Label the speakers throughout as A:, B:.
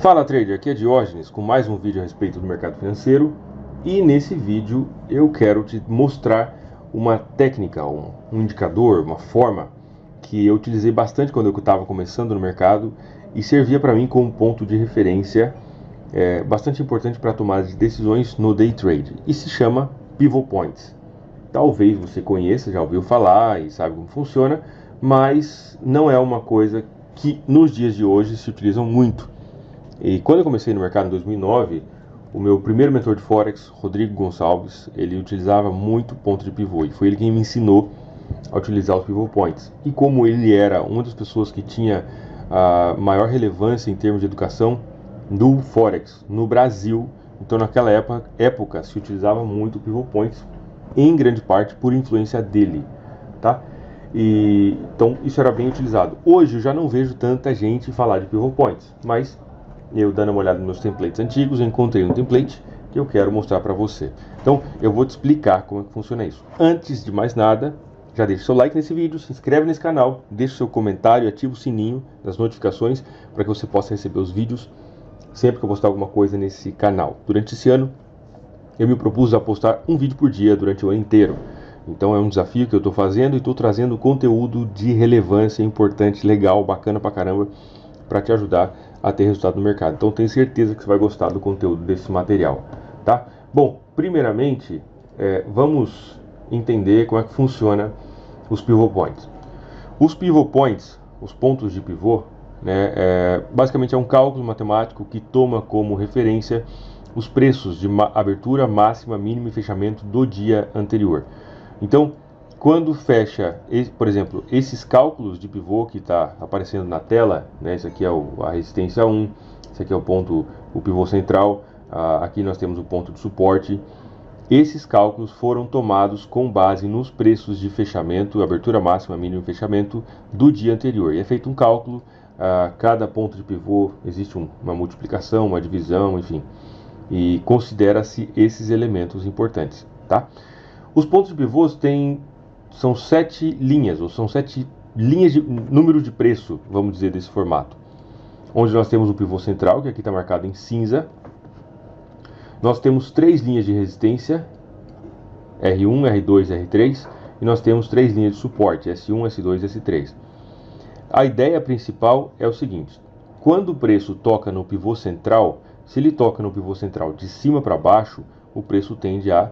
A: Fala trader, aqui é Diógenes com mais um vídeo a respeito do mercado financeiro e nesse vídeo eu quero te mostrar uma técnica, um indicador, uma forma que eu utilizei bastante quando eu estava começando no mercado e servia para mim como ponto de referência bastante importante para tomar decisões no day trade e se chama Pivot Points. Talvez você conheça, já ouviu falar e sabe como funciona, mas não é uma coisa que nos dias de hoje se utilizam muito. E quando eu comecei no mercado em 2009, o meu primeiro mentor de Forex, Rodrigo Gonçalves, ele utilizava muito ponto de pivô e foi ele quem me ensinou a utilizar os pivot points. E como ele era uma das pessoas que tinha a maior relevância em termos de educação do Forex no Brasil, então naquela época se utilizava muito o pivot points, em grande parte por influência dele, tá? Então isso era bem utilizado. Hoje eu já não vejo tanta gente falar de pivot points, mas eu dando uma olhada nos meus templates antigos, eu encontrei um template que eu quero mostrar para você. Então eu vou te explicar como é que funciona isso. Antes de mais nada, já deixa seu like nesse vídeo, se inscreve nesse canal, deixa seu comentário, ativa o sininho das notificações para que você possa receber os vídeos sempre que eu postar alguma coisa nesse canal. Durante esse ano, eu me propus a postar um vídeo por dia durante o ano inteiro. Então é um desafio que eu estou fazendo e estou trazendo conteúdo de relevância importante, legal, bacana pra caramba, para te ajudar a ter resultado no mercado. Então tenho certeza que você vai gostar do conteúdo desse material, tá? Bom, primeiramente, vamos entender como é que funciona os pivot points. Os pivot points, os pontos de pivô, basicamente é um cálculo matemático que toma como referência os preços de abertura, máxima, mínima e fechamento do dia anterior. Então, quando fecha, por exemplo, esses cálculos de pivô que está aparecendo na tela, né, esse aqui é a resistência 1, esse aqui é o pivô central, aqui nós temos o ponto de suporte. Esses cálculos foram tomados com base nos preços de fechamento, abertura máxima, mínimo e fechamento do dia anterior. E é feito um cálculo, cada ponto de pivô existe uma multiplicação, uma divisão, enfim, e considera-se esses elementos importantes, tá? Os pontos de pivôs são 7 linhas, ou são 7 linhas de número de preço, vamos dizer, desse formato. Onde nós temos o pivô central, que aqui está marcado em cinza. Nós temos 3 linhas de resistência, R1, R2, R3. E nós temos 3 linhas de suporte, S1, S2 e S3. A ideia principal é o seguinte: quando o preço toca no pivô central, se ele toca no pivô central de cima para baixo, o preço tende a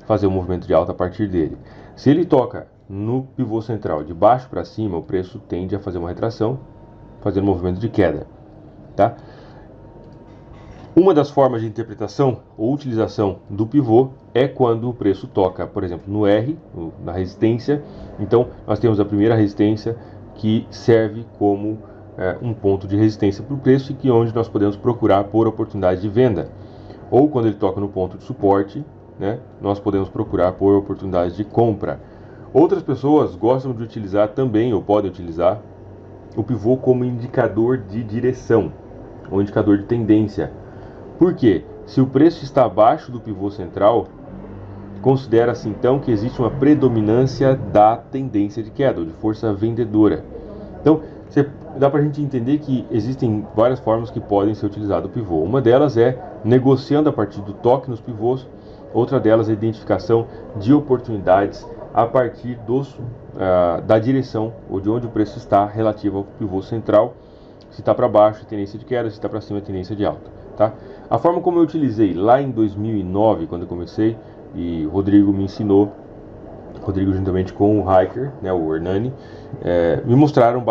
A: fazer um movimento de alta a partir dele. Se ele toca no pivô central de baixo para cima, o preço tende a fazer uma retração, fazendo um movimento de queda, tá? Uma das formas de interpretação ou utilização do pivô é quando o preço toca, por exemplo, no R, na resistência. Então, nós temos a primeira resistência que serve como um ponto de resistência para o preço e que onde nós podemos procurar por oportunidade de venda. Ou quando ele toca no ponto de suporte, né, nós podemos procurar por oportunidades de compra. Outras pessoas gostam de utilizar também, ou podem utilizar, o pivô como indicador de direção, ou indicador de tendência. Por quê? Se o preço está abaixo do pivô central, considera-se então que existe uma predominância da tendência de queda, ou de força vendedora. Então, dá para a gente entender que existem várias formas que podem ser utilizado o pivô. Uma delas é negociando a partir do toque nos pivôs. Outra delas é a identificação de oportunidades a partir da direção ou de onde o preço está relativo ao pivô central. Se está para baixo, tendência de queda; se está para cima, tendência de alta. Tá? A forma como eu utilizei lá em 2009, quando eu comecei, e o Rodrigo me ensinou, Rodrigo juntamente com o Hiker, né, o Hernani, me mostraram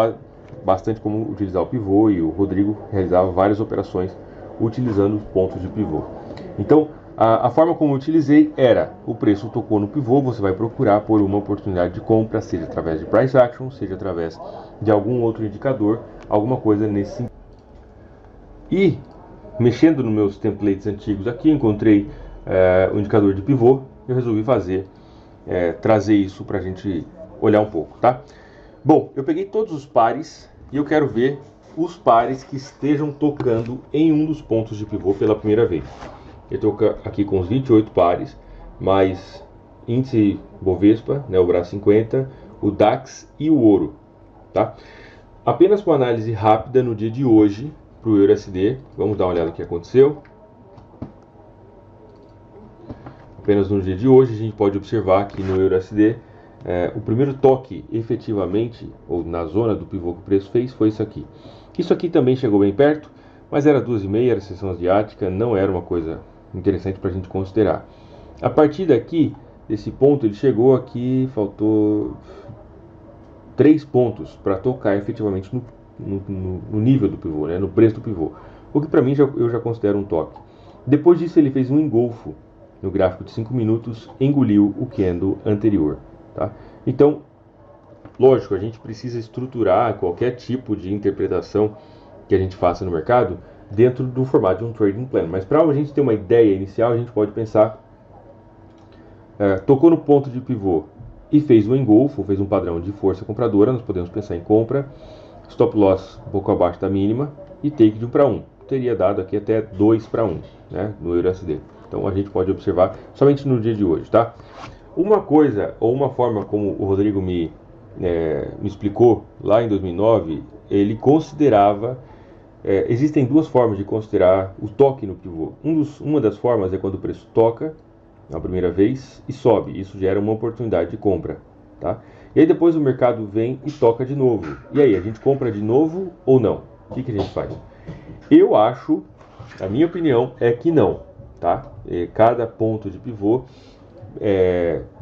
A: bastante como utilizar o pivô, e o Rodrigo realizava várias operações utilizando os pontos de pivô. Então, a forma como eu utilizei era: o preço tocou no pivô, você vai procurar por uma oportunidade de compra, seja através de price action, seja através de algum outro indicador, alguma coisa nesse sentido. E, mexendo nos meus templates antigos aqui, encontrei o indicador de pivô. Eu resolvi trazer isso para a gente olhar um pouco, tá? Bom, eu peguei todos os pares e eu quero ver os pares que estejam tocando em um dos pontos de pivô pela primeira vez. Eu estou aqui com os 28 pares, mais índice Bovespa, né, o Brás 50, o DAX e o ouro, tá? Apenas com análise rápida no dia de hoje, para o EURUSD. Vamos dar uma olhada no que aconteceu. Apenas no dia de hoje a gente pode observar que no EURUSD o primeiro toque efetivamente, ou na zona do pivô que o preço fez, foi isso aqui. Isso aqui também chegou bem perto, mas era 2,5, era sessão asiática, não era uma coisa interessante para a gente considerar. A partir daqui, desse ponto, ele chegou aqui, faltou 3 pontos para tocar efetivamente no nível do pivô, né, no preço do pivô. O que para mim eu já considero um toque. Depois disso ele fez um engolfo no gráfico de 5 minutos, engoliu o candle anterior. Tá? Então, lógico, a gente precisa estruturar qualquer tipo de interpretação que a gente faça no mercado dentro do formato de um trading plan. Mas para a gente ter uma ideia inicial, a gente pode pensar, tocou no ponto de pivô e fez um engolfo, fez um padrão de força compradora, nós podemos pensar em compra, stop loss um pouco abaixo da mínima e take de 1 para 1. Teria dado aqui até 2 para 1, né, no EURUSD. Então a gente pode observar somente no dia de hoje, tá? Uma coisa, ou uma forma como o Rodrigo me explicou lá em 2009, ele considerava, existem duas formas de considerar o toque no pivô. Uma das formas é quando o preço toca a primeira vez e sobe, isso gera uma oportunidade de compra, tá? E aí depois o mercado vem e toca de novo. E aí, a gente compra de novo ou não? O que a gente faz? Eu acho, a minha opinião é que não, tá? Cada ponto de pivô,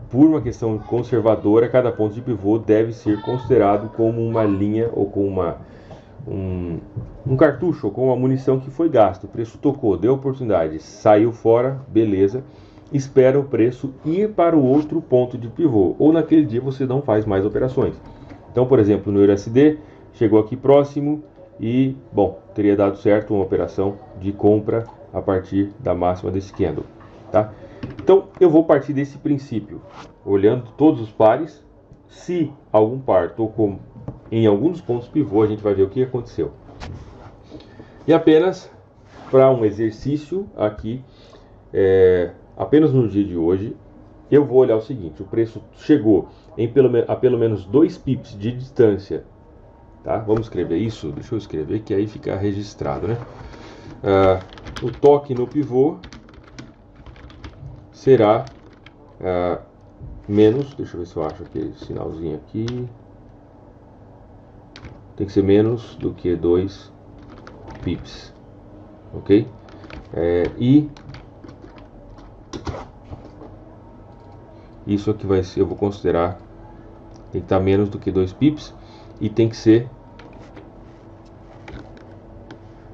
A: por uma questão conservadora, cada ponto de pivô deve ser considerado como uma linha ou como um cartucho ou como uma munição que foi gasto. O preço tocou, deu oportunidade, saiu fora, beleza. Espera o preço ir para o outro ponto de pivô, ou naquele dia você não faz mais operações. Então, por exemplo, no EURUSD, chegou aqui próximo e, bom, teria dado certo uma operação de compra a partir da máxima desse candle, tá? Então, eu vou partir desse princípio, olhando todos os pares. Se algum par tocou em algum dos pontos pivô, a gente vai ver o que aconteceu. E apenas para um exercício aqui, apenas no dia de hoje, eu vou olhar o seguinte: o preço chegou a pelo menos 2 pips de distância, tá? Vamos escrever isso? Deixa eu escrever que aí fica registrado, né? O toque no pivô será menos, deixa eu ver se eu acho aquele sinalzinho aqui, tem que ser menos do que 2 pips, ok? E isso aqui vai ser, eu vou considerar, tem que estar menos do que 2 pips e tem que ser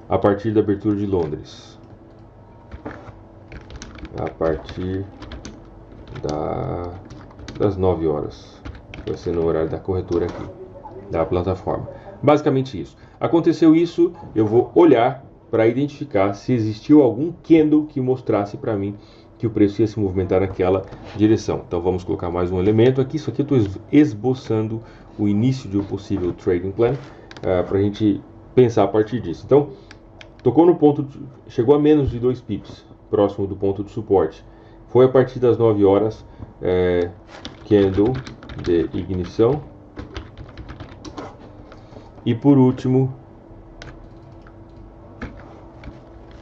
A: a partir da abertura de Londres, a partir das 9 horas, vai ser no horário da corretora aqui, da plataforma. Basicamente isso. Aconteceu isso, eu vou olhar para identificar se existiu algum candle que mostrasse para mim que o preço ia se movimentar naquela direção. Então vamos colocar mais um elemento aqui. Isso aqui eu estou esboçando o início de um possível trading plan para a gente pensar a partir disso. Então, tocou no ponto, chegou a menos de 2 pips, próximo do ponto de suporte. Foi a partir das 9 horas, candle de ignição. E por último,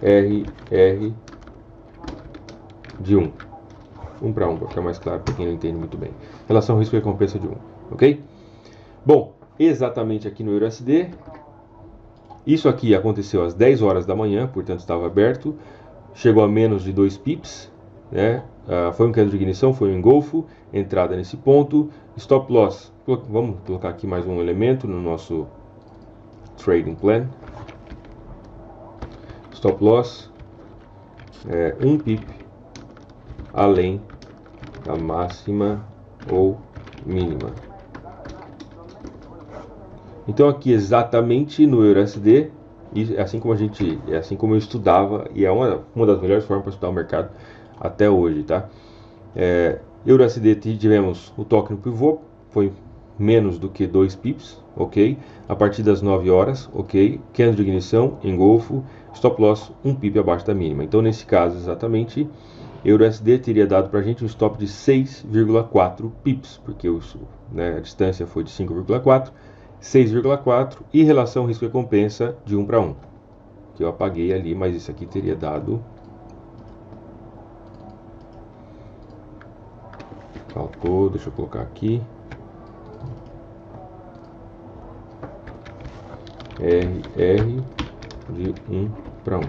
A: RR de 1 para 1, para ficar mais claro para quem não entende muito bem. Relação risco e recompensa de 1, ok? Bom, exatamente aqui no EURUSD, isso aqui aconteceu às 10 horas da manhã, portanto estava aberto, chegou a menos de 2 pips, né? Foi um candle de ignição, foi um engolfo, entrada nesse ponto, stop loss, vamos colocar aqui mais um elemento no nosso trading plan, stop loss, 1 pip além da máxima ou mínima. Então aqui exatamente no EURUSD, assim como eu estudava, e é uma das melhores formas para estudar o mercado até hoje, tá? EURUSD tivemos o toque no pivô, foi menos do que 2 pips, ok? A partir das 9 horas, ok? Candle de ignição, engolfo, stop loss 1 pip abaixo da mínima. Então nesse caso exatamente, EURUSD teria dado para a gente um stop de 6,4 pips, porque a distância foi de 5,4, 6,4 e relação risco-recompensa de 1 para 1. que eu apaguei ali, mas isso aqui teria dado... Faltou, deixa eu colocar aqui. R de 1 para 1.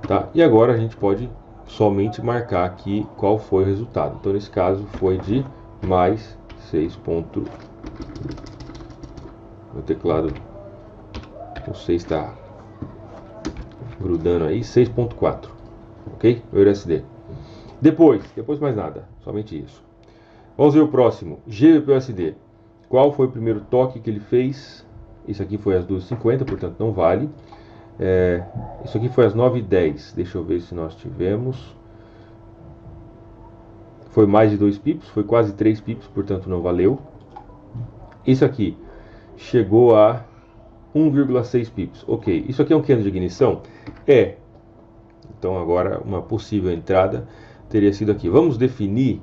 A: Tá? E agora a gente pode somente marcar aqui qual foi o resultado. Então nesse caso foi de mais 6. Meu teclado, não sei se está grudando aí, 6.4, ok? O USD. Depois mais nada, somente isso. Vamos ver o próximo, GBPUSD. Qual foi o primeiro toque que ele fez? Isso aqui foi às 2h50, portanto não vale. Isso aqui foi às 9h10. Deixa eu ver se nós tivemos. Foi mais de 2 pips, foi quase 3 pips, portanto não valeu. Isso aqui chegou a 1,6 pips. Ok, isso aqui é um candle de ignição? É. Então agora uma possível entrada teria sido aqui. Vamos definir,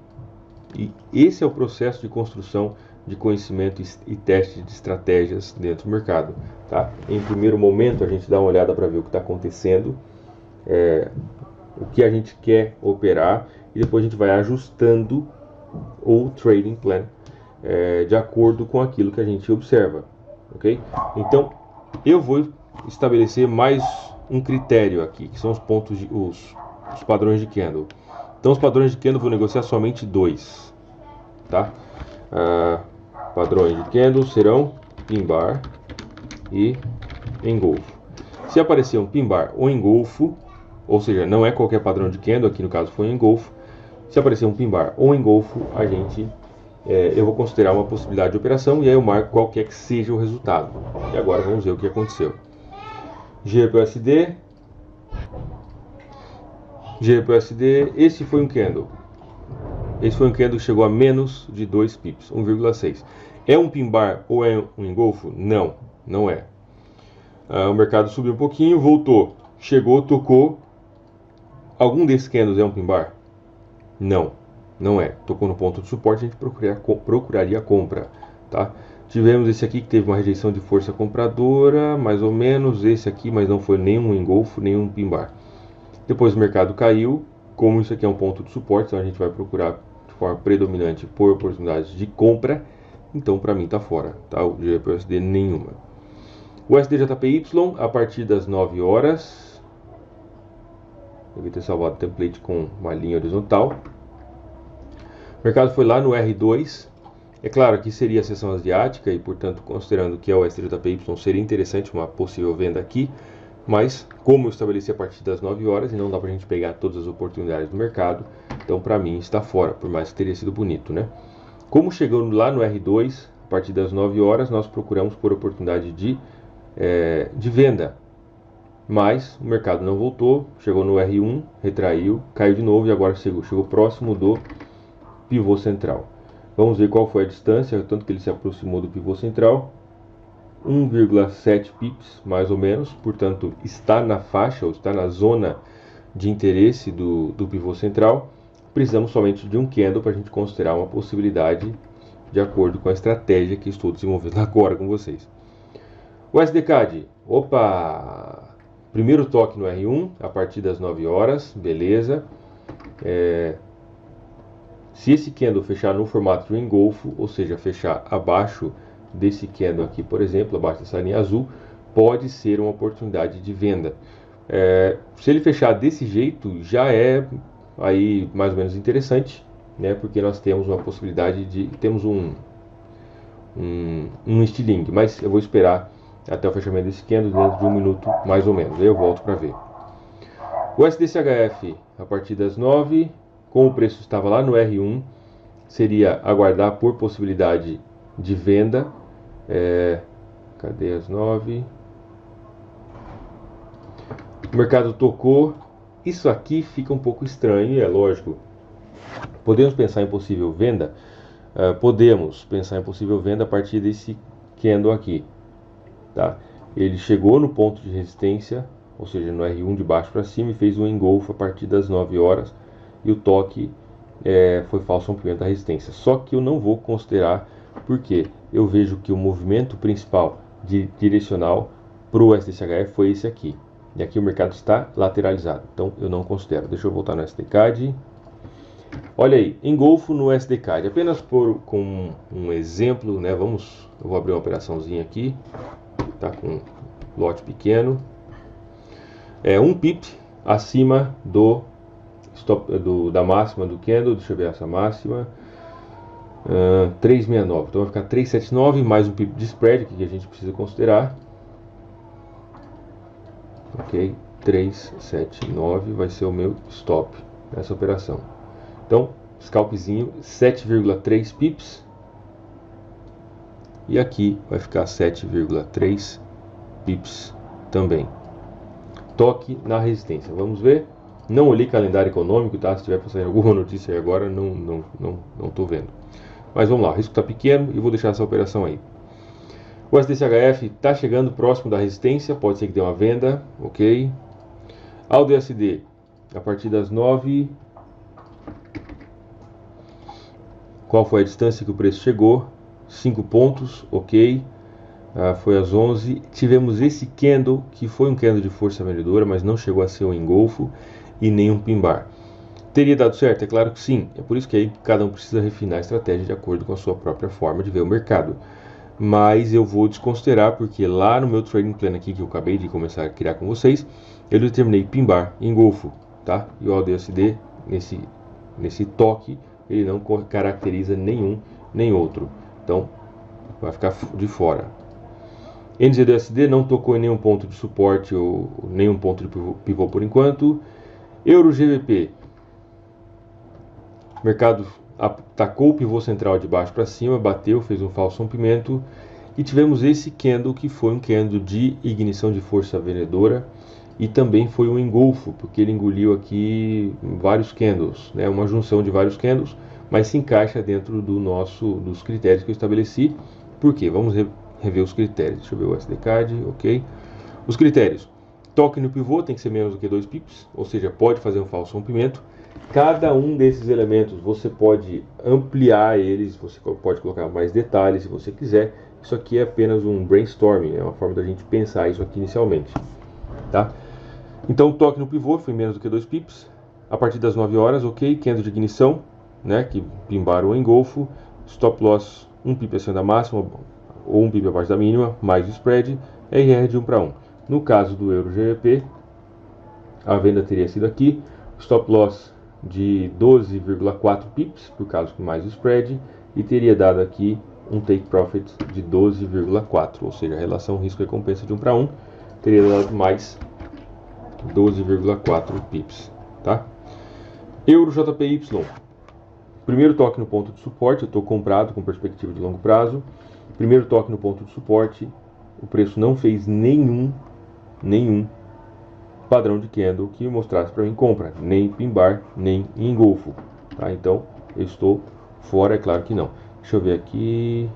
A: e esse é o processo de construção de conhecimento e teste de estratégias dentro do mercado. Tá? Em primeiro momento a gente dá uma olhada para ver o que está acontecendo, o que a gente quer operar, e depois a gente vai ajustando o trading plan de acordo com aquilo que a gente observa. Okay? Então eu vou estabelecer mais um critério aqui, que são os pontos os padrões de candle. Então os padrões de candle eu vou negociar somente 2, tá? Padrões de candle serão pin bar e engolfo. Se aparecer um pin bar ou engolfo, ou seja, não é qualquer padrão de candle, aqui no caso foi engolfo. Se aparecer um pin bar ou engolfo, eu vou considerar uma possibilidade de operação e aí eu marco qualquer que seja o resultado. E agora vamos ver o que aconteceu. GBPUSD, esse foi um candle. Esse foi um candle que chegou a menos de 2 pips, 1,6. É um pin bar ou é um engolfo? Não, não é. O mercado subiu um pouquinho, voltou, chegou, tocou. Algum desses candles é um pin bar? Não, não é. Tocou no ponto de suporte, a gente procuraria a compra. Tá? Tivemos esse aqui que teve uma rejeição de força compradora, mais ou menos. Esse aqui, mas não foi nenhum engolfo, nenhum pin bar. Depois o mercado caiu. Como isso aqui é um ponto de suporte, então a gente vai procurar de forma predominante por oportunidades de compra. Então para mim está fora, tá? O GBPUSD nenhuma. O SDJPY a partir das 9 horas. Eu devia ter salvado o template com uma linha horizontal. O mercado foi lá no R2. É claro que seria a sessão asiática e, portanto, considerando que é o SDJPY, seria interessante uma possível venda aqui. Mas, como eu estabeleci a partir das 9 horas e não dá para a gente pegar todas as oportunidades do mercado, então para mim está fora, por mais que teria sido bonito, né? Como chegando lá no R2, a partir das 9 horas, nós procuramos por oportunidade de venda. Mas o mercado não voltou, chegou no R1, retraiu, caiu de novo e agora chegou próximo do pivô central. Vamos ver qual foi a distância, tanto que ele se aproximou do pivô central. 1,7 pips, mais ou menos, portanto está na faixa, ou está na zona de interesse do pivô central. Precisamos somente de um candle para a gente considerar uma possibilidade de acordo com a estratégia que estou desenvolvendo agora com vocês. O SDCAD, opa! Primeiro toque no R1, a partir das 9 horas, beleza. Se esse candle fechar no formato de engolfo, ou seja, fechar abaixo desse candle aqui, por exemplo, abaixo dessa linha azul, pode ser uma oportunidade de venda. Se ele fechar desse jeito, já é aí mais ou menos interessante, né? Porque nós temos uma possibilidade temos um estilingue, mas eu vou esperar até o fechamento desse candle dentro de 1 minuto mais ou menos, aí eu volto para ver. O SDCHF a partir das 9, como o preço estava lá no R1, seria aguardar por possibilidade de venda. Cadê as 9? O mercado tocou. Isso aqui fica um pouco estranho, é lógico. Podemos pensar em possível venda? Podemos pensar em possível venda a partir desse candle aqui. Tá? Ele chegou no ponto de resistência, ou seja, no R1 de baixo para cima, e fez um engolfo a partir das 9 horas. E o toque foi falso rompimento da resistência. Só que eu não vou considerar, porque eu vejo que o movimento principal direcional para o SDCHF foi esse aqui. E aqui o mercado está lateralizado, então eu não considero. Deixa eu voltar no SDCAD. Olha aí, engolfo no SDCAD. Apenas com um exemplo, né? Eu vou abrir uma operaçãozinha aqui, tá com lote pequeno. É um pip acima do stop, da máxima do candle. Deixa eu ver essa máxima. 369. Então vai ficar 379 mais um pip de spread que a gente precisa considerar. Ok, 379 vai ser o meu stop nessa operação. Então, scalpzinho 7,3 pips. E aqui vai ficar 7,3 pips também. Toque na resistência. Vamos ver. Não olhei calendário econômico, tá? Se tiver passando alguma notícia aí agora, não estou vendo. Mas vamos lá, o risco está pequeno e vou deixar essa operação aí. O SDCHF está chegando próximo da resistência, pode ser que dê uma venda, ok. AUDSD, a partir das 9. Qual foi a distância que o preço chegou? 5 pontos, ok. Foi às 11. Tivemos esse candle, que foi um candle de força vendedora, mas não chegou a ser um engolfo e nem um pin bar. Teria dado certo? É claro que sim. É por isso que aí cada um precisa refinar a estratégia de acordo com a sua própria forma de ver o mercado. Mas eu vou desconsiderar porque lá no meu trading plan aqui que eu acabei de começar a criar com vocês, eu determinei pin bar e engolfo, tá? E o AUDSD nesse toque ele não caracteriza nenhum nem outro. Então vai ficar de fora. NZDUSD não tocou em nenhum ponto de suporte ou nenhum ponto de pivô por enquanto. Euro GBP. O mercado atacou o pivô central de baixo para cima, bateu, fez um falso rompimento e tivemos esse candle que foi um candle de ignição de força vendedora e também foi um engolfo, porque ele engoliu aqui vários candles, né, uma junção de vários candles, mas se encaixa dentro dos critérios que eu estabeleci. Por quê? Vamos rever os critérios. Deixa eu ver o SDCAD, ok. Os critérios. Toque no pivô tem que ser menos do que 2 pips, ou seja, pode fazer um falso rompimento. Cada um desses elementos você pode ampliar eles, você pode colocar mais detalhes se você quiser. Isso aqui é apenas um brainstorming, é uma forma da gente pensar isso aqui inicialmente, tá? Então, toque no pivô foi menos do que 2 pips. A partir das 9 horas, ok, candle de ignição, né, que pimbaram o engolfo. Stop loss 1 pip acima da máxima ou 1 pip abaixo da mínima, mais o spread, RR de 1 para 1. No caso do Euro GBP, a venda teria sido aqui, stop loss de 12,4 pips, por causa que mais o spread, e teria dado aqui um take profit de 12,4, ou seja, a relação risco-recompensa de 1 para 1 teria dado mais 12,4 pips, tá? Euro JPY, primeiro toque no ponto de suporte, eu estou comprado com perspectiva de longo prazo, primeiro toque no ponto de suporte, o preço não fez nenhum padrão de candle que mostrasse para mim compra, nem pin bar, nem engolfo, tá? Então eu estou fora, é claro que não. Deixa eu ver aqui,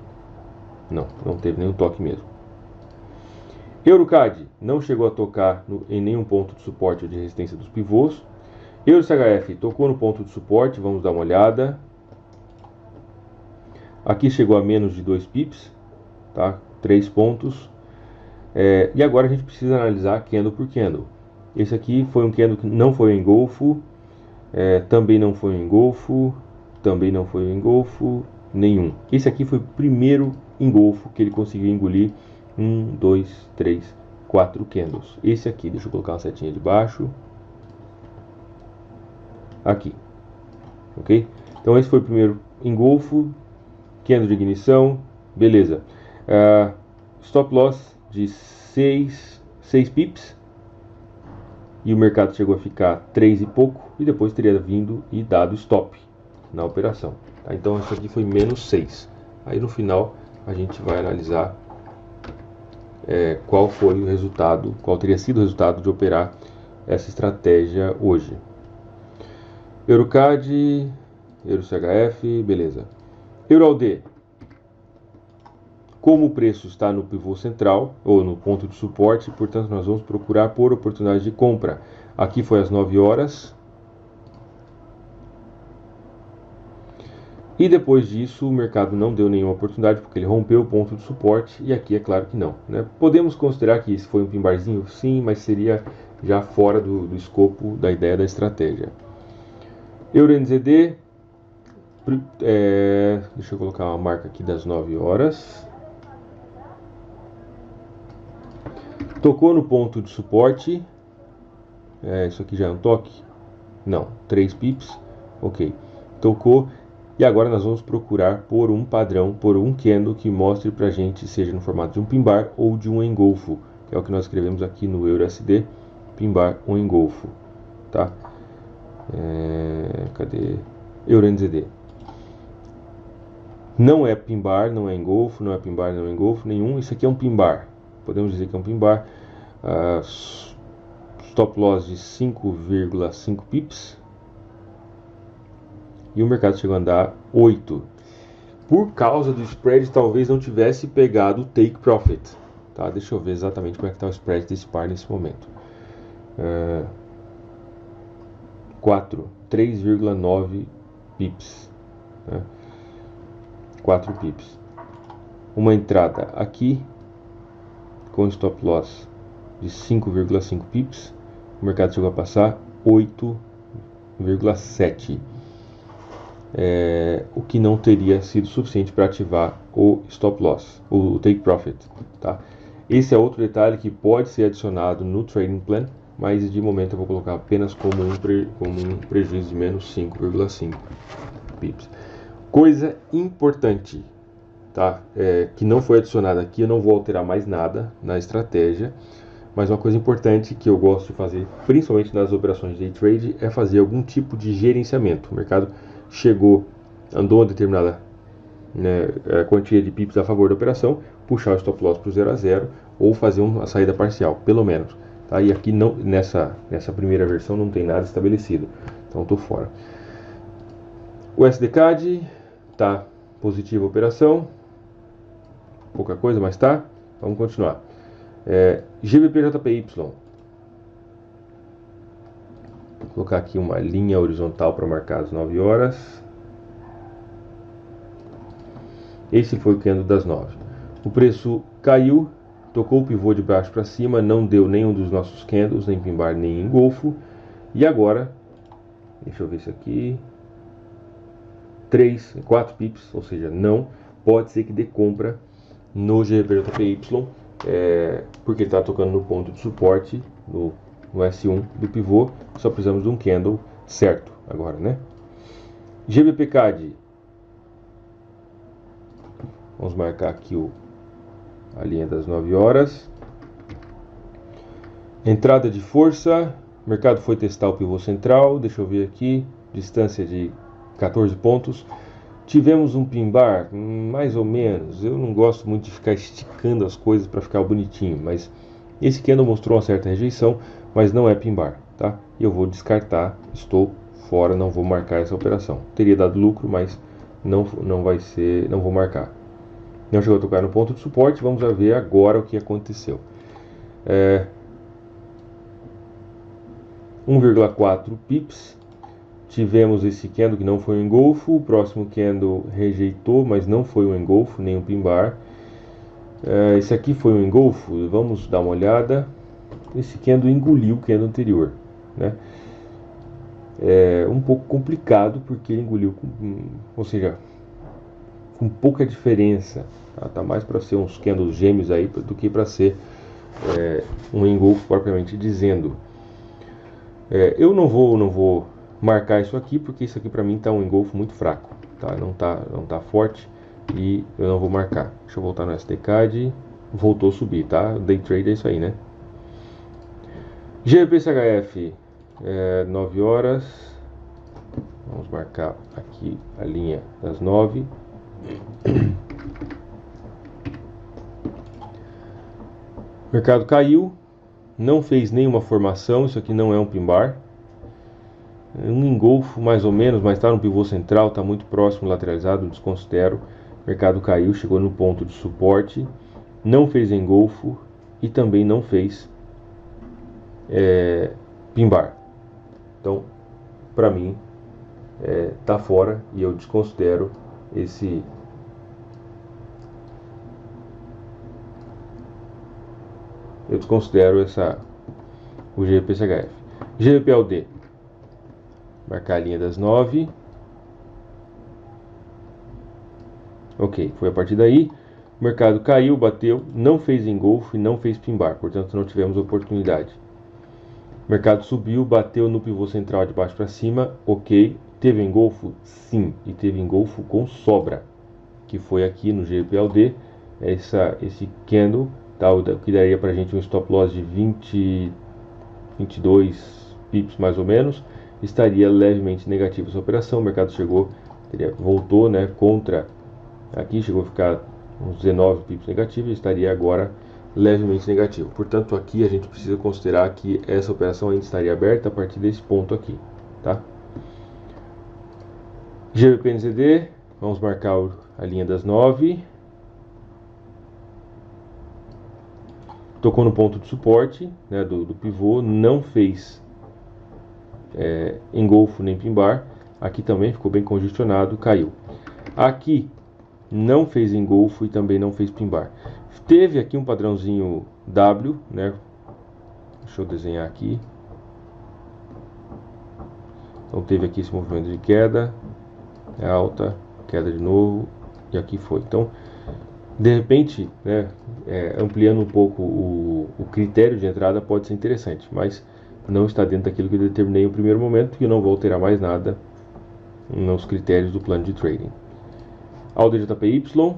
A: não teve nenhum toque mesmo. EuroCAD não chegou a tocar em nenhum ponto de suporte ou de resistência dos pivôs. EuroCHF tocou no ponto de suporte, vamos dar uma olhada. Aqui chegou a menos de 2 pips, tá? 3 pontos. E agora a gente precisa analisar candle por candle. Esse aqui foi um candle que não foi um engolfo, também não foi um engolfo, também não foi um engolfo, nenhum. Esse aqui foi o primeiro engolfo que ele conseguiu engolir 1, 2, 3, 4 candles. Esse aqui, deixa eu colocar uma setinha de baixo. Aqui, ok? Então esse foi o primeiro engolfo, candle de ignição, beleza. Stop loss de 6 pips. E o mercado chegou a ficar 3 e pouco, e depois teria vindo e dado stop na operação, tá? Então isso aqui foi menos 6. Aí no final a gente vai analisar qual foi o resultado, qual teria sido o resultado de operar essa estratégia hoje. EuroCAD, EuroCHF, beleza. EuroAUD, como o preço está no pivô central, ou no ponto de suporte, portanto nós vamos procurar por oportunidade de compra. Aqui foi às 9 horas. E depois disso o mercado não deu nenhuma oportunidade, porque ele rompeu o ponto de suporte, e aqui é claro que não, né? Podemos considerar que isso foi um pimbarzinho, sim, mas seria já fora do escopo da ideia da estratégia. EURNZD, deixa eu colocar uma marca aqui das 9 horas. Tocou no ponto de suporte. Isso aqui já é um toque? Não, 3 pips. Ok, tocou. E agora nós vamos procurar por um padrão, por um candle que mostre pra gente, seja no formato de um pin bar ou de um engolfo, que é o que nós escrevemos aqui no EURUSD, pin bar ou engolfo, tá? Cadê? EURNZD. Não é pin bar, não é engolfo, não é pin bar, não é engolfo nenhum. Isso aqui é um pin bar. Podemos dizer que é um pin bar. Stop loss de 5,5 pips. E o mercado chegou a andar 8. Por causa do spread, talvez não tivesse pegado o take profit. Tá? Deixa eu ver exatamente como é que está o spread desse par nesse momento. 3,9 pips. Né? 4 pips. Uma entrada aqui com stop loss de 5,5 pips. O mercado chegou a passar 8,7. O que não teria sido suficiente para ativar o stop loss, o take profit, tá? Esse é outro detalhe que pode ser adicionado no trading plan, mas de momento eu vou colocar apenas como um prejuízo de menos 5,5 pips. Coisa importante, tá? Que não foi adicionada aqui, eu não vou alterar mais nada na estratégia, mas uma coisa importante que eu gosto de fazer, principalmente nas operações de day trade, é fazer algum tipo de gerenciamento. O mercado chegou, andou uma determinada quantia de pips a favor da operação, puxar o stop loss para o 0 a 0 ou fazer uma saída parcial, pelo menos. Tá? E aqui não, nessa primeira versão não tem nada estabelecido, então estou fora. O SDCAD tá positiva a operação, pouca coisa, mas tá. Vamos continuar. GBP-JPY. Vou colocar aqui uma linha horizontal para marcar as 9 horas. Esse foi o candle das 9. O preço caiu, tocou o pivô de baixo para cima, não deu nenhum dos nossos candles, nem pin bar, nem engolfo. E agora, deixa eu ver isso aqui, 4 pips, ou seja, não, pode ser que dê compra no GBP-JPY, porque ele está tocando no ponto de suporte, no S1 do pivô, só precisamos de um candle certo agora, né? GBP-CAD. Vamos marcar aqui a linha das 9 horas. Entrada de força. O mercado foi testar o pivô central. Deixa eu ver aqui. Distância de 14 pontos. Tivemos um pin bar, mais ou menos. Eu não gosto muito de ficar esticando as coisas para ficar bonitinho. Mas esse candle mostrou uma certa rejeição, mas não é pin bar, tá? E eu vou descartar. Estou fora, não vou marcar essa operação. Teria dado lucro, mas não vai ser, não vou marcar. Não chegou a tocar no ponto de suporte. Vamos ver agora o que aconteceu. 1,4 pips. Tivemos esse candle que não foi um engolfo. O próximo candle rejeitou, mas não foi um engolfo, nem um pin bar. Esse aqui foi um engolfo. Vamos dar uma olhada. Esse candle engoliu o candle anterior, né? É um pouco complicado porque ele engoliu, ou seja, com pouca diferença. Tá mais para ser uns candles gêmeos aí do que para ser um engolfo propriamente dizendo. Eu não vou marcar isso aqui porque isso aqui para mim tá um engolfo muito fraco, tá? Não tá forte e eu não vou marcar. Deixa eu voltar no SDCAD. Voltou a subir, tá? Day trade é isso aí, né? GBP-CHF 9 horas. Vamos marcar aqui a linha das 9. O mercado caiu, não fez nenhuma formação, isso aqui não é um pin bar. Um engolfo mais ou menos, mas está no pivô central, está muito próximo, lateralizado, desconsidero. O mercado caiu, chegou no ponto de suporte, não fez engolfo e também não fez pin bar. Então, para mim, está fora e eu desconsidero eu desconsidero o GBP-CHF. GBP-USD, marcar a linha das 9. Ok, foi a partir daí. O mercado caiu, bateu, não fez engolfo e não fez pin bar, portanto não tivemos oportunidade. O mercado subiu, bateu no pivô central de baixo para cima, ok. Teve engolfo? Sim, e teve engolfo com sobra, que foi aqui no GBP-USD, esse candle, que daria para a gente um stop loss de 22 pips mais ou menos, estaria levemente negativo essa operação. O mercado voltou, né, contra aqui, chegou a ficar uns 19 pips negativos, estaria agora levemente negativo. Portanto, aqui a gente precisa considerar que essa operação ainda estaria aberta a partir desse ponto aqui, tá? GBP-NZD, vamos marcar a linha das 9. Tocou no ponto de suporte, né, do pivô, não fez engolfo nem pin bar. Aqui também ficou bem congestionado, caiu. Aqui não fez engolfo e também não fez pin bar. Teve aqui um padrãozinho W, né? Deixa eu desenhar aqui. Então teve aqui esse movimento de queda, alta, queda de novo, e aqui foi. Então, de repente, né, ampliando um pouco o critério de entrada pode ser interessante, mas não está dentro daquilo que eu determinei no primeiro momento e eu não vou alterar mais nada nos critérios do plano de trading. AUDJPY,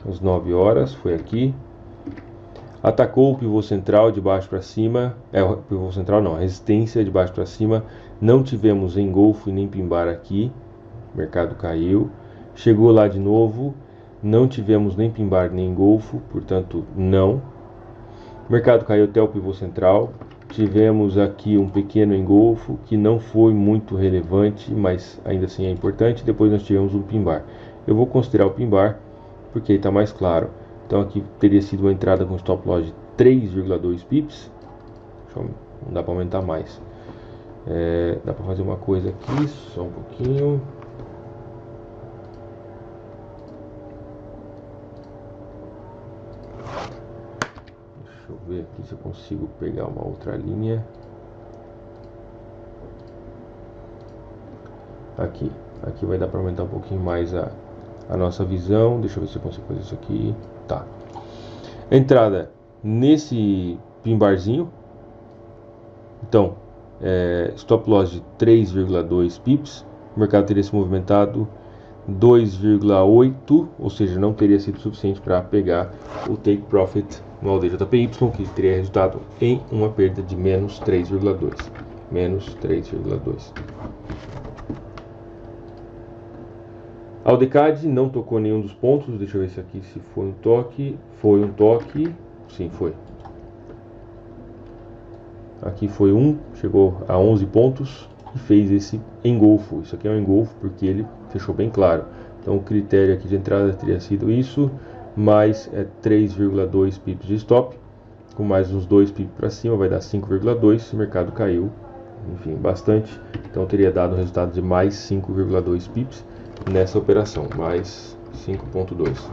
A: às 9 horas, foi aqui. Atacou o pivô central de baixo para cima, o pivô central não, a resistência de baixo para cima. Não tivemos engolfo e nem pin bar aqui, o mercado caiu. Chegou lá de novo, não tivemos nem pin bar nem engolfo, portanto não. O mercado caiu até o pivô central. Tivemos aqui um pequeno engolfo que não foi muito relevante, mas ainda assim é importante. Depois nós tivemos um pin bar. Eu vou considerar o pin bar porque está mais claro. Então aqui teria sido uma entrada com stop loss de 3,2 pips. Não dá para aumentar mais. Dá para fazer uma coisa aqui, só um pouquinho. Deixa eu ver aqui se eu consigo pegar uma outra linha. Aqui vai dar para aumentar um pouquinho mais a nossa visão. Deixa eu ver se eu consigo fazer isso aqui. Tá. Entrada nesse pin barzinho. Então, stop loss de 3,2 pips. O mercado teria se movimentado 2,8, ou seja, não teria sido suficiente para pegar o take profit no AUDJPY, que teria resultado em uma perda de menos 3,2. Menos 3,2. AUDCAD não tocou nenhum dos pontos. Deixa eu ver se aqui se foi um toque. Foi um toque. Sim, foi. Aqui foi chegou a 11 pontos e fez esse engolfo. Isso aqui é um engolfo porque ele fechou bem claro. Então o critério aqui de entrada teria sido isso, mais 3,2 pips de stop, com mais uns 2 pips para cima, vai dar 5,2. O mercado caiu, enfim, bastante. Então teria dado um resultado de mais 5,2 pips nessa operação, mais 5,2.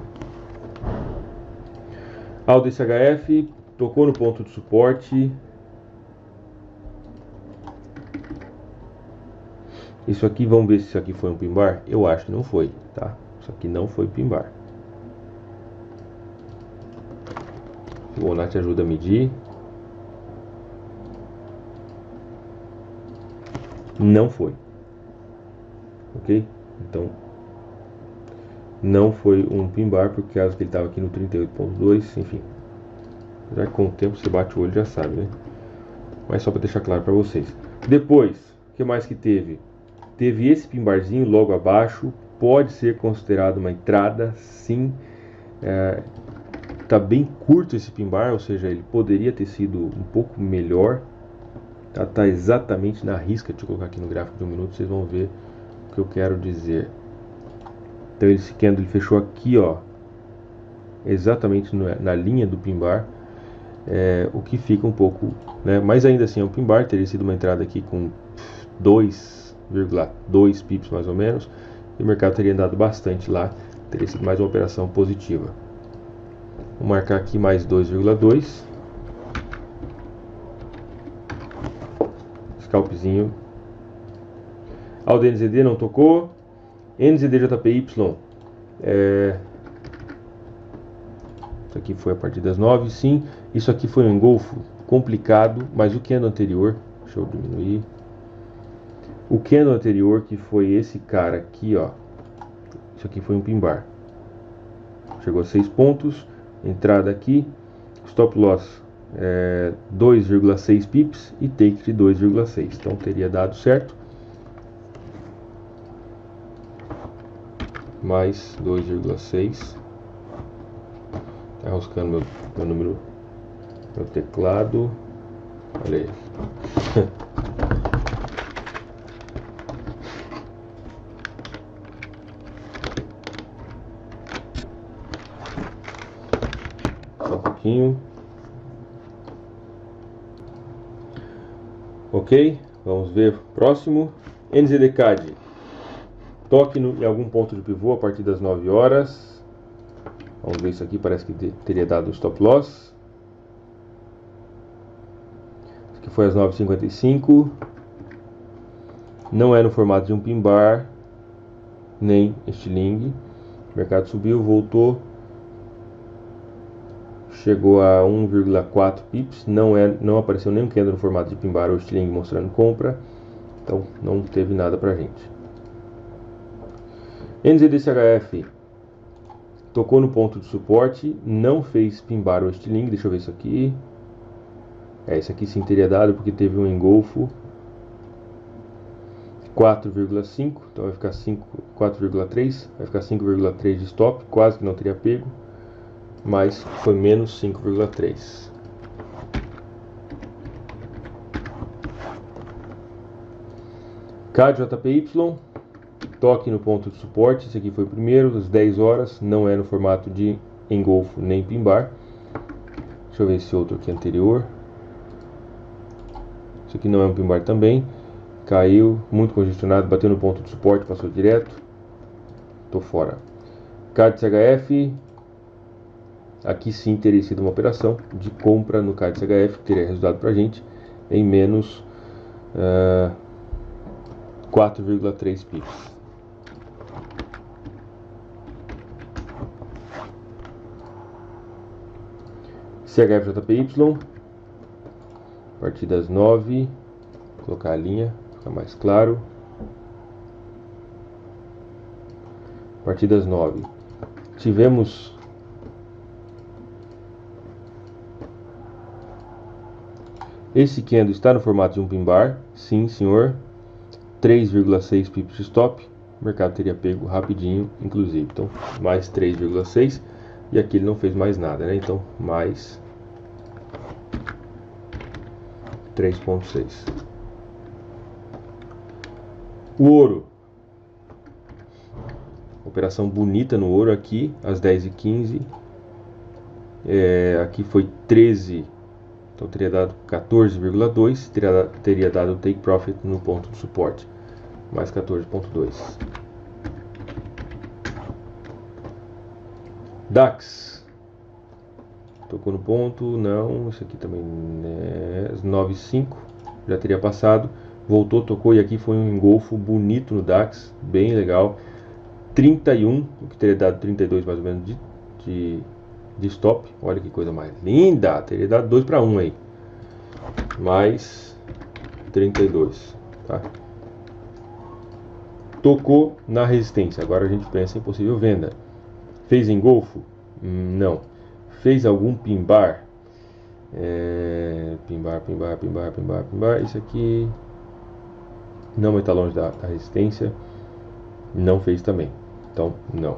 A: AUDCHF tocou no ponto de suporte. Isso aqui, vamos ver se isso aqui foi um pin bar. Eu acho que não foi, tá? Isso aqui não foi pin bar. O Fibonacci ajuda a medir. Não foi. Ok? Então, não foi um pin bar, por causa que ele estava aqui no 38,2, enfim. Já com o tempo você bate o olho já sabe, né? Mas só para deixar claro para vocês. Depois, o que mais que teve? Teve esse pin barzinho logo abaixo, pode ser considerado uma entrada, sim. Tá bem curto esse pin bar, ou seja, ele poderia ter sido um pouco melhor. Tá exatamente na risca. Deixa eu colocar aqui no gráfico de 1 minuto, vocês vão ver o que eu quero dizer. Então esse candle fechou aqui, ó, exatamente na linha do pin bar, o que fica um pouco, né? Mas ainda assim é um pin bar, teria sido uma entrada aqui com 2 2,2 pips mais ou menos, e o mercado teria andado bastante lá, teria sido mais uma operação positiva. Vou marcar aqui mais 2,2. Scalpzinho. O DNZD não tocou. NZDJPY. Isso aqui foi a partir das 9, sim. Isso aqui foi um engolfo complicado, mas o candle anterior, deixa eu diminuir. O candle anterior, que foi esse cara aqui, ó. Isso aqui foi um pin bar. Chegou a 6 pontos. Entrada aqui. Stop loss 2,6 pips e take de 2,6. Então teria dado certo. Mais 2,6. Tá enroscando meu número, meu teclado. Olha aí. Só um pouquinho. Ok, vamos ver o próximo. NZDCAD. Toque em algum ponto de pivô a partir das 9 horas. Vamos ver isso aqui, parece que teria dado stop loss. Isso aqui foi às 9h55. Não é no formato de um pin bar, nem estilingue. O mercado subiu, voltou. Chegou a 1,4 pips. Não apareceu nenhum candle no formato de pin bar ou estilingue mostrando compra. Então não teve nada pra gente. NZDCHF tocou no ponto de suporte, não fez pin bar ou estilingue. Deixa eu ver isso aqui. Isso aqui sim teria dado porque teve um engolfo 4,5, então vai ficar 4,3, vai ficar 5,3 de stop, quase que não teria pego, mas foi menos 5,3. KJPY, toque no ponto de suporte. Esse aqui foi o primeiro, às 10 horas, não é no formato de engolfo nem pin bar. Deixa eu ver esse outro aqui anterior. Esse aqui não é um pin bar também. Caiu, muito congestionado, bateu no ponto de suporte, passou direto. Tô fora. CAD-CHF. Aqui sim teria sido uma operação de compra no CAD-CHF, que teria resultado pra gente em menos 4,3 pips. CHFJPY, a partir das 9, vou colocar a linha, fica mais claro. A partir das 9, tivemos esse candle está no formato de um pin bar, sim senhor, 3,6 pips de stop, o mercado teria pego rapidinho, inclusive, então mais 3,6, e aqui ele não fez mais nada, né? Então mais 3,6. O ouro, operação bonita no ouro aqui, às 10h15, aqui foi 13, então teria dado 14,2, teria dado take profit no ponto de suporte, mais 14,2. DAX, tocou no ponto, não, isso aqui também é 9,5, já teria passado, voltou, tocou, e aqui foi um engolfo bonito no DAX, bem legal, 31, o que teria dado 32 mais ou menos de stop. Olha que coisa mais linda, teria dado 2 para 1 aí, mais 32, tá? Tocou na resistência, agora a gente pensa em possível venda. Fez engolfo? Não. Fez algum pin bar? Pin bar. Isso aqui não está longe da resistência. Não fez também. Então, não.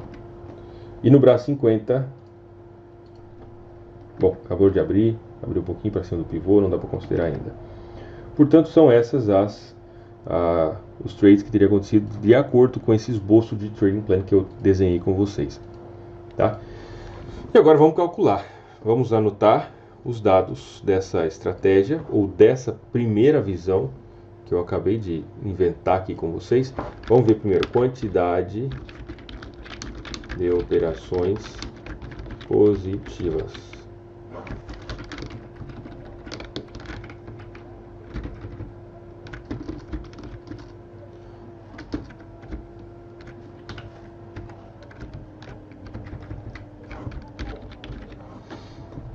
A: E no braço 50, bom, acabou de abrir, abriu um pouquinho para cima do pivô, não dá para considerar ainda. Portanto, são essas os trades que teriam acontecido de acordo com esse esboço de trading plan que eu desenhei com vocês, tá? E agora vamos calcular, vamos anotar os dados dessa estratégia ou dessa primeira visão que eu acabei de inventar aqui com vocês. Vamos ver primeiro quantidade de operações positivas.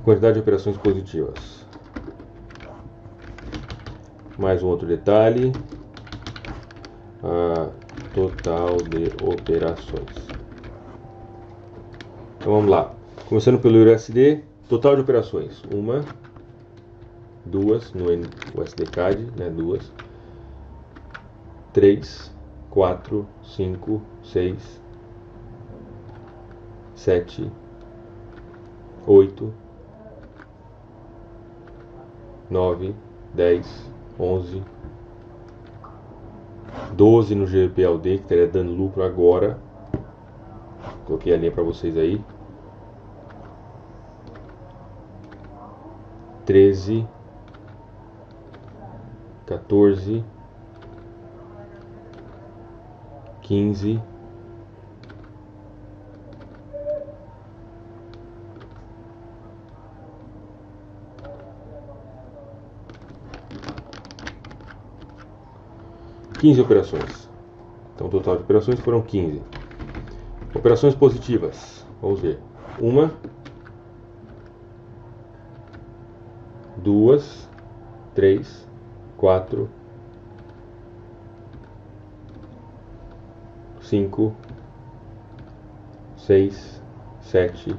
A: Quantidade de operações positivas. Mais um outro detalhe. Total de operações. Então vamos lá. Começando pelo USD, total de operações. 1, 2 no USDCAD, né? 2, 3, 4, 5, 6, 7, 8, 9, 10, 11, 12 no GBPLD, que estaria dando lucro agora. Coloquei a linha para vocês aí. 13, 14, 15, 15 operações. Então o total de operações foram 15. Operações positivas. Vamos ver. 1, 2, 3, 4, 5, 6, 7,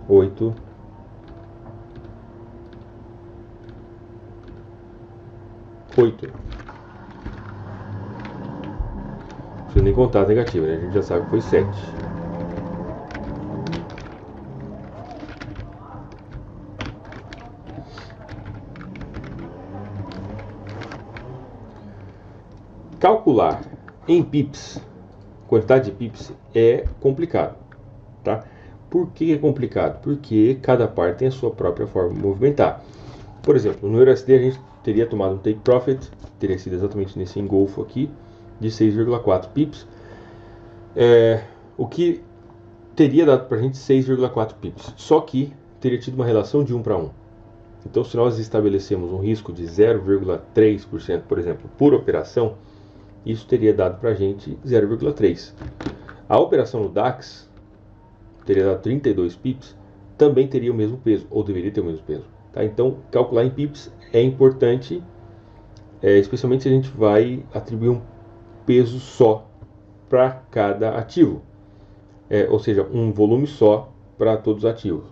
A: 8, 8. Não precisa nem contar as negativas, né? A gente já sabe que foi 7. Calcular em pips, quantidade de pips, é complicado, tá? Por que é complicado? Porque cada par tem a sua própria forma de movimentar. Por exemplo, no USD a gente teria tomado um take profit, teria sido exatamente nesse engolfo aqui, de 6,4 pips, o que teria dado para a gente 6,4 pips, só que teria tido uma relação de 1 para 1. Então, se nós estabelecemos um risco de 0,3%, por exemplo, por operação, isso teria dado para a gente 0,3. A operação no DAX teria dado 32 pips, também teria o mesmo peso, ou deveria ter o mesmo peso. Tá? Então, calcular em pips é importante, especialmente se a gente vai atribuir um peso só para cada ativo, ou seja, um volume só para todos os ativos.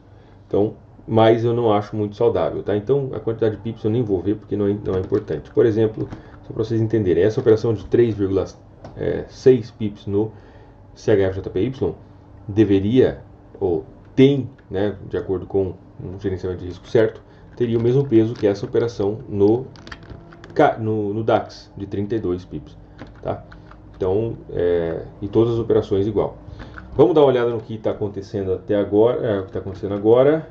A: Então, mas eu não acho muito saudável. Tá? Então, a quantidade de pips eu nem vou ver porque não é importante. Por exemplo, só para vocês entenderem, essa operação de 3,6 pips no CHF-JPY deveria, ou tem, né, de acordo com um gerenciamento de risco certo, teria o mesmo peso que essa operação no DAX, de 32 pips. Tá? Então, e todas as operações igual. Vamos dar uma olhada no que está acontecendo até agora. O que está acontecendo agora.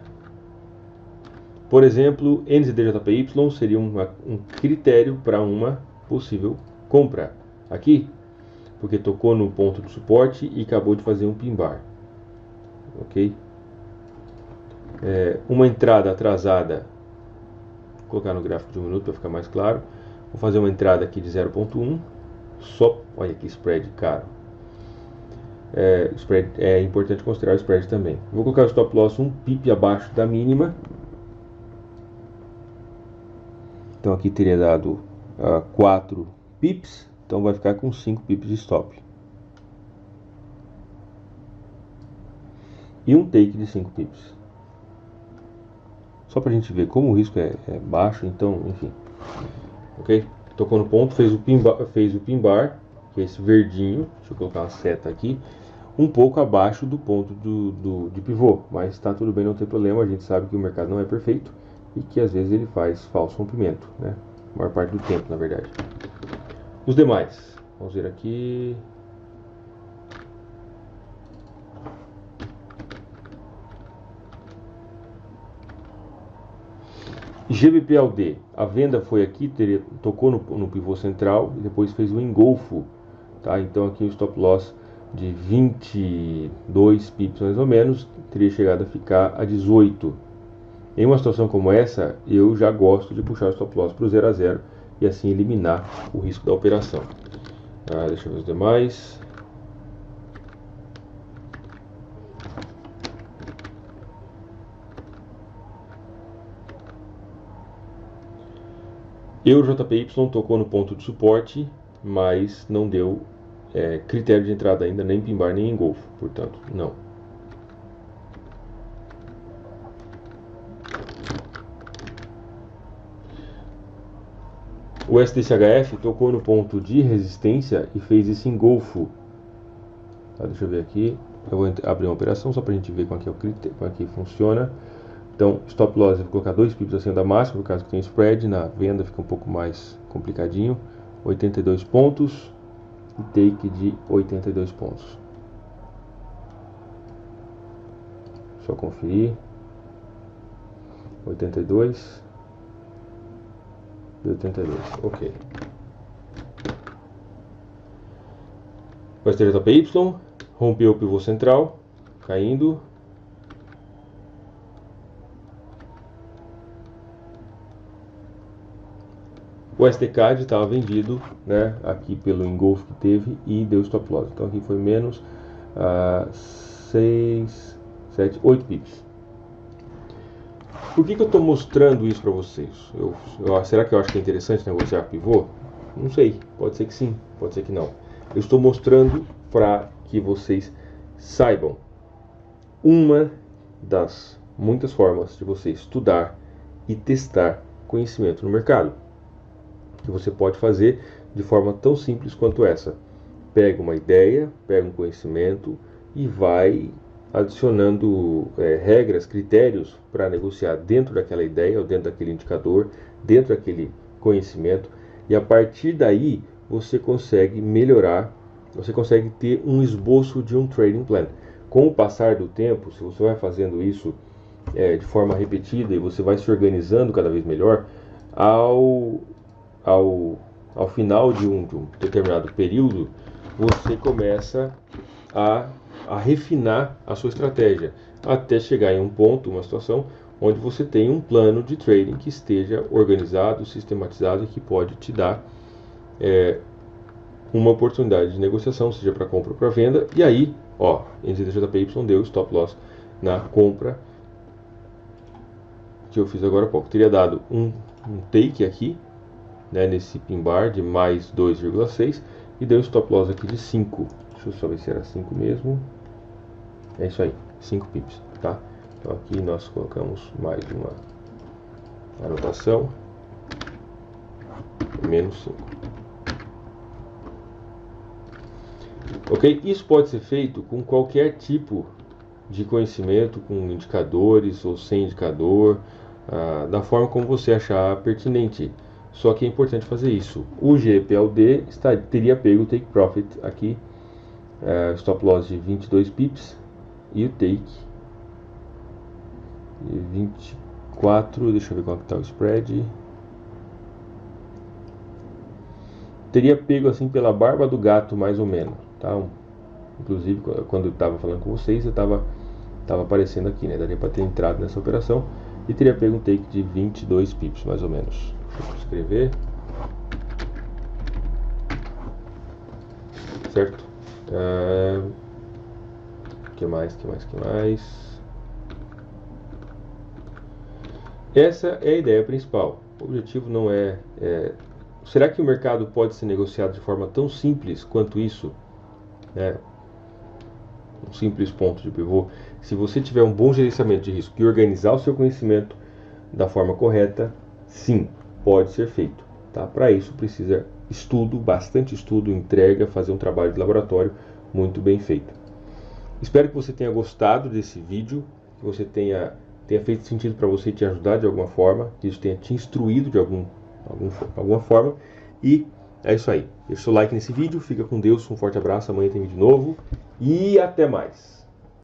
A: Por exemplo, NZD-JPY seria um critério para uma possível compra. Aqui, porque tocou no ponto de suporte e acabou de fazer um pin bar. Ok? Uma entrada atrasada, vou colocar no gráfico de 1 minuto para ficar mais claro. Vou fazer uma entrada aqui de 0,1. Só, olha que spread caro. Spread, é importante considerar o spread também. Vou colocar o stop loss um pip abaixo da mínima. Então aqui teria dado 4 pips, então vai ficar com 5 pips de stop. E um take de 5 pips. Só para a gente ver como o risco é baixo, então, enfim. Ok? Tocou no ponto, fez o pin bar, que é esse verdinho. Deixa eu colocar uma seta aqui. Um pouco abaixo do ponto de pivô, mas está tudo bem, não tem problema. A gente sabe que o mercado não é perfeito e que às vezes ele faz falso rompimento, né? A maior parte do tempo, na verdade. Os demais, vamos ver aqui. GBPLD, a venda foi aqui, tocou no pivô central e depois fez um engolfo, tá? Então aqui o stop loss de 22 pips mais ou menos teria chegado a ficar a 18. Em uma situação como essa, eu já gosto de puxar o stop loss para o 0 a 0 e assim eliminar o risco da operação. Deixa eu ver os demais. EuroJPY tocou no ponto de suporte, mas não deu critério de entrada ainda, nem pin bar nem engolfo, portanto, não. O SDCHF tocou no ponto de resistência e fez esse engolfo. Deixa eu ver aqui, eu vou abrir uma operação só para a gente ver como é que funciona. Então, stop loss eu vou colocar 2 pips acima da máxima, por causa que tem spread, na venda fica um pouco mais complicadinho. 82 pontos e take de 82 pontos. Só conferir. 82 e 82, ok. O STJPY rompeu o pivô central, caindo. O SDCAD estava vendido, né, aqui pelo engolfo que teve e deu stop loss. Então aqui foi menos 6, 7, 8 pips. Por que eu estou mostrando isso para vocês? Será que eu acho que é interessante negociar pivô? Não sei, pode ser que sim, pode ser que não. Eu estou mostrando para que vocês saibam uma das muitas formas de você estudar e testar conhecimento no mercado, que você pode fazer de forma tão simples quanto essa. Pega uma ideia, pega um conhecimento e vai adicionando regras, critérios para negociar dentro daquela ideia ou dentro daquele indicador, dentro daquele conhecimento, e a partir daí você consegue melhorar, você consegue ter um esboço de um trading plan. Com o passar do tempo, se você vai fazendo isso de forma repetida e você vai se organizando cada vez melhor, ao final de um determinado período, você começa a refinar a sua estratégia, até chegar em um ponto, uma situação, onde você tem um plano de trading que esteja organizado, sistematizado e que pode te dar uma oportunidade de negociação, seja para compra ou para venda. E aí, NZJPY deu stop loss na compra que eu fiz agora há pouco. Teria dado um take aqui, né, nesse pin bar de mais 2,6 e deu stop loss aqui de 5. Deixa eu só ver se era 5 mesmo. É isso aí, 5 pips, tá? Então aqui nós colocamos mais uma anotação, menos 5. Ok? Isso pode ser feito com qualquer tipo de conhecimento, com indicadores ou sem indicador, da forma como você achar pertinente. Só que é importante fazer isso. O GPLD teria pego o take profit aqui, stop loss de 22 pips e o take de 24, deixa eu ver qual que está o spread. Teria pego assim pela barba do gato mais ou menos, tá? Inclusive quando eu estava falando com vocês, eu estava aparecendo aqui, né? Daria para ter entrado nessa operação e teria pego um take de 22 pips mais ou menos. Deixa eu escrever. Certo? Que mais? Essa é a ideia principal. O objetivo não será que o mercado pode ser negociado de forma tão simples quanto isso? Um simples ponto de pivô. Se você tiver um bom gerenciamento de risco e organizar o seu conhecimento da forma correta, sim, pode ser feito. Tá? Para isso precisa estudo, bastante estudo, entrega, fazer um trabalho de laboratório muito bem feito. Espero que você tenha gostado desse vídeo, que você tenha feito sentido para você e te ajudar de alguma forma, que isso tenha te instruído de alguma forma. E é isso aí. Deixa o seu like nesse vídeo, fica com Deus, um forte abraço, amanhã tem vídeo novo e até mais.